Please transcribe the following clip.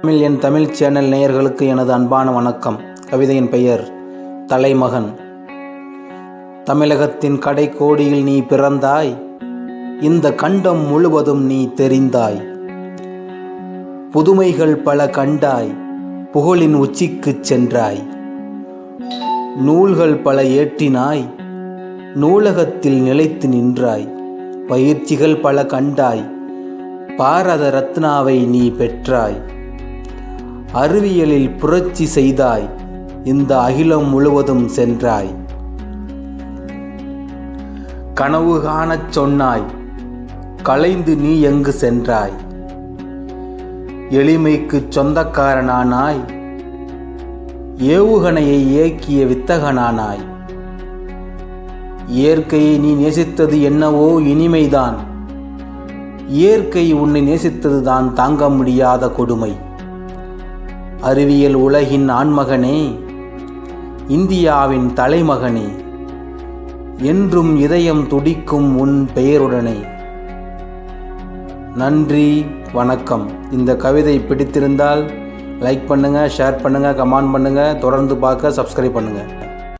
என் Tamil channel நேயர்களுக்கு எனது அன்பான வணக்கம். கவிதையின் பெயர் தலைமகன். தமிழகத்தின் கடைக்கோடியில் நீ பிறந்தாய், இந்த கண்டம் முழுவதும் நீ தெரிந்தாய். புதுமைகள் பல கண்டாய், புகழின் உச்சிக்குச் சென்றாய். நூல்கள் பல ஏற்றினாய், நூலகத்தில் நிலைத்து நின்றாய். பயிற்சிகள் பல கண்டாய், பாரத ரத்னாவை நீ பெற்றாய். அறிவியலில் புரட்சி செய்தாய், இந்த அகிலம் முழுவதும் சென்றாய். கனவு காணச் சொன்னாய், கலைந்து நீ எங்கு சென்றாய். எளிமைக்குச் சொந்தக்காரனானாய், ஏவுகணையை இயக்கிய வித்தகனானாய். இயற்கையை நீ நேசித்தது என்னவோ இனிமைதான், இயற்கை உன்னை நேசித்ததுதான் தாங்க முடியாத கொடுமை. அறிவியல் உலகின் ஆண்மகனே, இந்தியாவின் தலைமகனே, என்றும் இதயம் துடிக்கும் உன் பெயருடனே. நன்றி, வணக்கம். இந்த கவிதை பிடித்திருந்தால் லைக் பண்ணுங்கள், ஷேர் பண்ணுங்கள், கமெண்ட் பண்ணுங்கள். தொடர்ந்து பார்க்க சப்ஸ்கிரைப் பண்ணுங்கள்.